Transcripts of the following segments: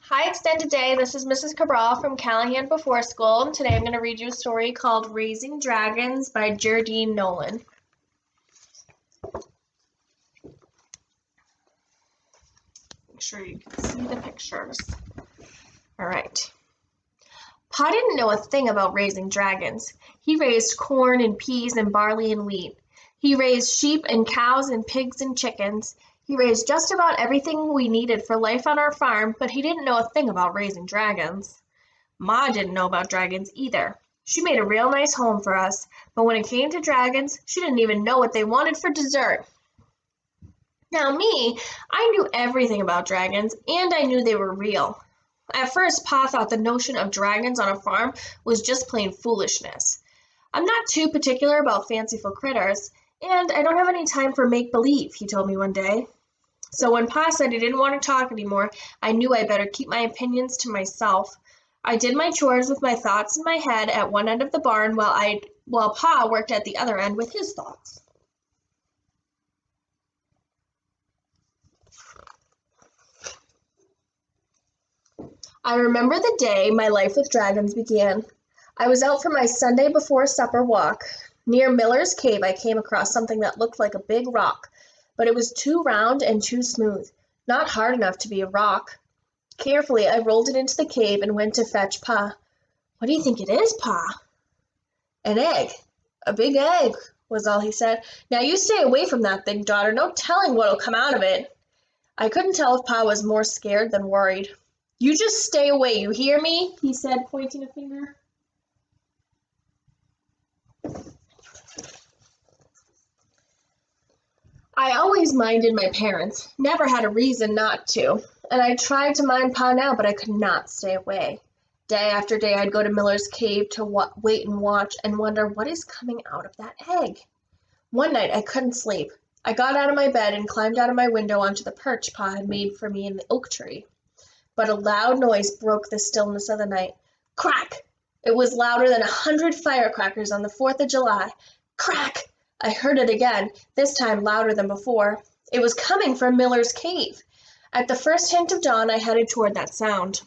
Hi, Extended Day. This is Mrs. Cabral from Callahan Before School, and today I'm going to read you a story called Raising Dragons by Jardine Nolan. Make sure you can see the pictures. All right. Pa didn't know a thing about raising dragons. He raised corn and peas and barley and wheat. He raised sheep and cows and pigs and chickens. He raised just about everything we needed for life on our farm, but he didn't know a thing about raising dragons. Ma didn't know about dragons either. She made a real nice home for us, but when it came to dragons, she didn't even know what they wanted for dessert. Now me, I knew everything about dragons, and I knew they were real. At first, Pa thought the notion of dragons on a farm was just plain foolishness. I'm not too particular about fanciful critters, and I don't have any time for make-believe, he told me one day. So when Pa said he didn't want to talk anymore, I knew I better keep my opinions to myself. I did my chores with my thoughts in my head at one end of the barn while Pa worked at the other end with his thoughts. I remember the day my life with dragons began. I was out for my Sunday before supper walk. Near Miller's Cave, I came across something that looked like a big rock, but it was too round and too smooth, not hard enough to be a rock. Carefully, I rolled it into the cave and went to fetch Pa. "What do you think it is, Pa?" "An egg. A big egg," was all he said. "Now you stay away from that thing, daughter. No telling what'll come out of it." I couldn't tell if Pa was more scared than worried. "You just stay away, you hear me?" he said, pointing a finger. I always minded my parents, never had a reason not to, and I tried to mind Pa now, but I could not stay away. Day after day, I'd go to Miller's Cave to wait and watch and wonder what is coming out of that egg. One night, I couldn't sleep. I got out of my bed and climbed out of my window onto the perch Pa had made for me in the oak tree. But a loud noise broke the stillness of the night. Crack! It was louder than 100 firecrackers on the 4th of July. Crack! I heard it again, this time louder than before. It was coming from Miller's Cave. At the first hint of dawn, I headed toward that sound.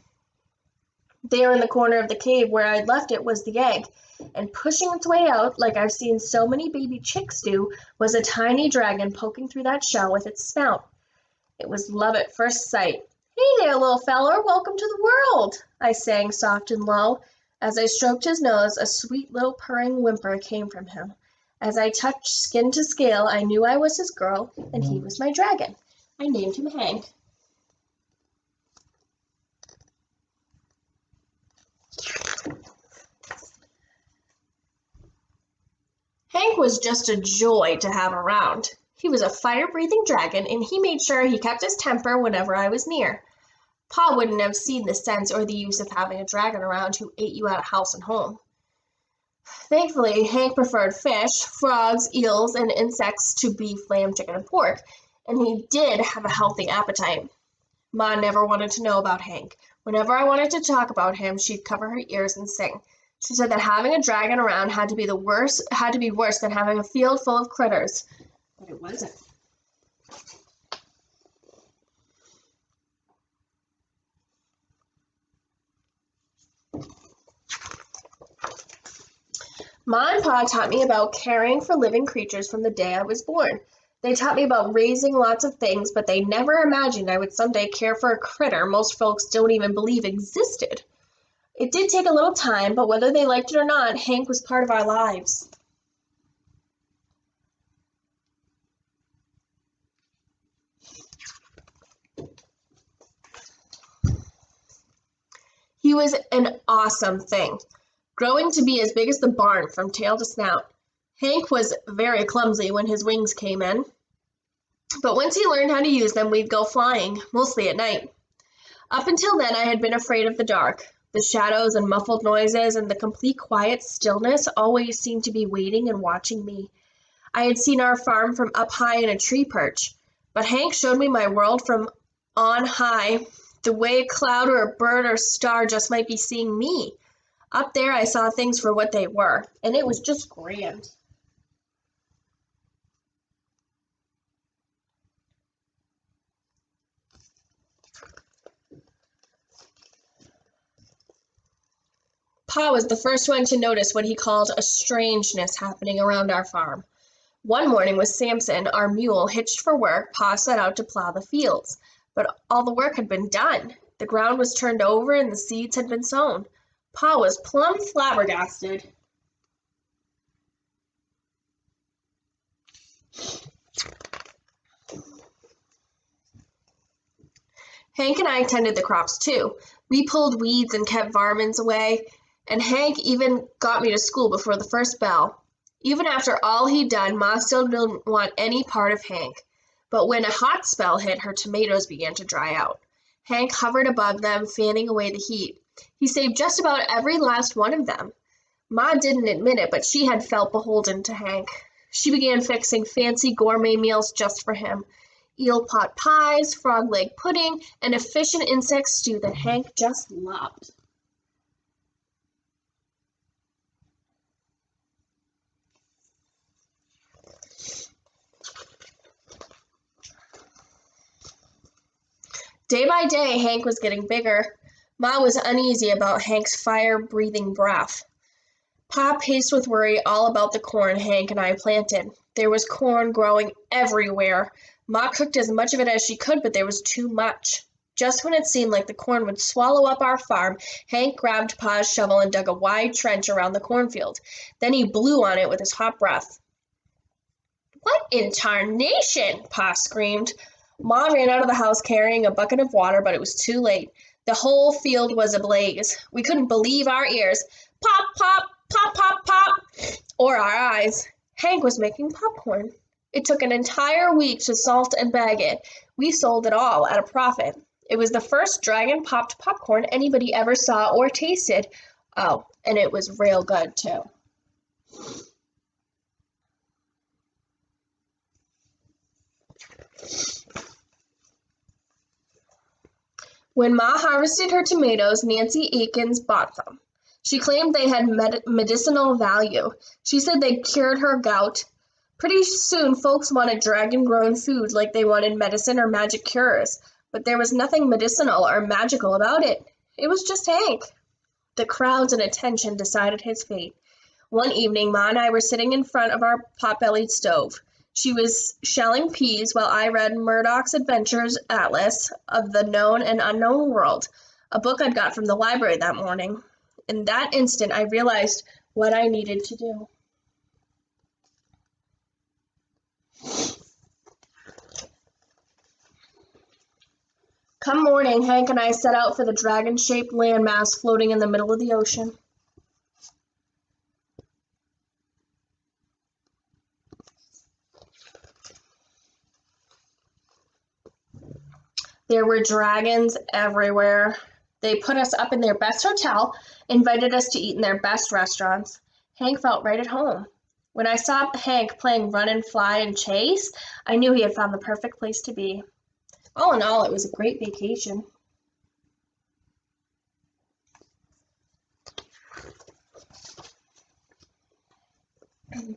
There in the corner of the cave where I'd left it was the egg, and pushing its way out, like I've seen so many baby chicks do, was a tiny dragon poking through that shell with its snout. It was love at first sight. "Hey there, little feller, welcome to the world," I sang soft and low. As I stroked his nose, a sweet little purring whimper came from him. As I touched skin to scale, I knew I was his girl, and he was my dragon. I named him Hank. Hank was just a joy to have around. He was a fire-breathing dragon, and he made sure he kept his temper whenever I was near. Pa wouldn't have seen the sense or the use of having a dragon around who ate you out of house and home. Thankfully, Hank preferred fish, frogs, eels, and insects to beef, lamb, chicken, and pork, and he did have a healthy appetite. Ma never wanted to know about Hank. Whenever I wanted to talk about him, she'd cover her ears and sing. She said that having a dragon around had to be worse than having a field full of critters. But it wasn't. Ma and Pa taught me about caring for living creatures from the day I was born. They taught me about raising lots of things, but they never imagined I would someday care for a critter most folks don't even believe existed. It did take a little time, but whether they liked it or not, Hank was part of our lives. He was an awesome thing, growing to be as big as the barn from tail to snout. Hank was very clumsy when his wings came in, but once he learned how to use them, we'd go flying, mostly at night. Up until then, I had been afraid of the dark. The shadows and muffled noises and the complete quiet stillness always seemed to be waiting and watching me. I had seen our farm from up high in a tree perch, but Hank showed me my world from on high, the way a cloud or a bird or star just might be seeing me. Up there, I saw things for what they were, and it was just grand. Pa was the first one to notice what he called a strangeness happening around our farm. One morning with Samson, our mule, hitched for work, Pa set out to plow the fields. But all the work had been done. The ground was turned over and the seeds had been sown. Pa was plumb flabbergasted. Hank and I tended the crops too. We pulled weeds and kept varmints away, and Hank even got me to school before the first bell. Even after all he'd done, Ma still didn't want any part of Hank. But when a hot spell hit, her tomatoes began to dry out. Hank hovered above them, fanning away the heat. He saved just about every last one of them. Ma didn't admit it, but she had felt beholden to Hank. She began fixing fancy gourmet meals just for him. Eel pot pies, frog leg pudding, and a fish and insect stew that Hank just loved. Day by day, Hank was getting bigger. Ma was uneasy about Hank's fire-breathing breath. Pa paced with worry all about the corn Hank and I planted. There was corn growing everywhere. Ma cooked as much of it as she could, but there was too much. Just when it seemed like the corn would swallow up our farm, Hank grabbed Pa's shovel and dug a wide trench around the cornfield. Then he blew on it with his hot breath. "What in tarnation!" Pa screamed. Ma ran out of the house carrying a bucket of water, but it was too late. The whole field was ablaze. We couldn't believe our ears. Pop, pop, pop, pop, pop, or our eyes. Hank was making popcorn. It took an entire week to salt and bag it. We sold it all at a profit. It was the first dragon-popped popcorn anybody ever saw or tasted. Oh, and it was real good, too. When Ma harvested her tomatoes, Nancy Aikens bought them. She claimed they had medicinal value. She said they cured her gout. Pretty soon, folks wanted dragon-grown food like they wanted medicine or magic cures, but there was nothing medicinal or magical about it. It was just Hank. The crowds and attention decided his fate. One evening, Ma and I were sitting in front of our pot-bellied stove. She was shelling peas while I read Murdoch's Adventures Atlas of the Known and Unknown World, a book I'd got from the library that morning. In that instant, I realized what I needed to do. Come morning, Hank and I set out for the dragon-shaped landmass floating in the middle of the ocean. There were dragons everywhere. They put us up in their best hotel, invited us to eat in their best restaurants. Hank felt right at home. When I saw Hank playing run and fly and chase, I knew he had found the perfect place to be. All in all, it was a great vacation.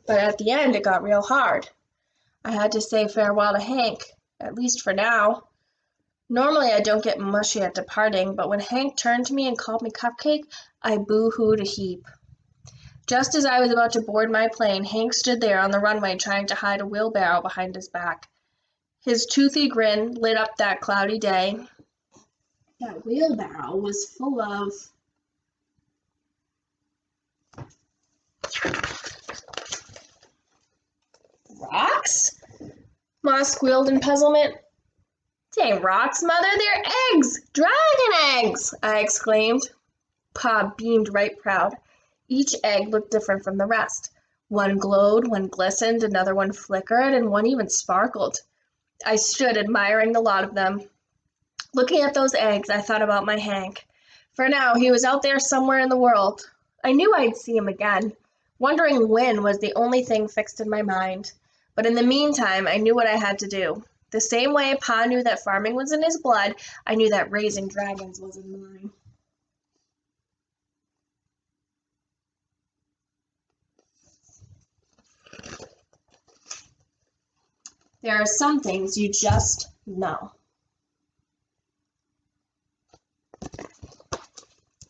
But at the end, it got real hard. I had to say farewell to Hank, at least for now. Normally, I don't get mushy at departing, but when Hank turned to me and called me Cupcake, I boo-hooed a heap. Just as I was about to board my plane, Hank stood there on the runway trying to hide a wheelbarrow behind his back. His toothy grin lit up that cloudy day. That wheelbarrow was full of rocks? Ma squealed in puzzlement. "They ain't rocks, Mother, they're eggs! Dragon eggs!" I exclaimed. Pa beamed right proud. Each egg looked different from the rest. One glowed, one glistened, another one flickered, and one even sparkled. I stood admiring the lot of them. Looking at those eggs, I thought about my Hank. For now, he was out there somewhere in the world. I knew I'd see him again. Wondering when was the only thing fixed in my mind. But in the meantime, I knew what I had to do. The same way Pa knew that farming was in his blood, I knew that raising dragons was in mine. There are some things you just know.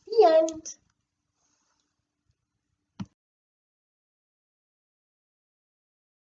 The end.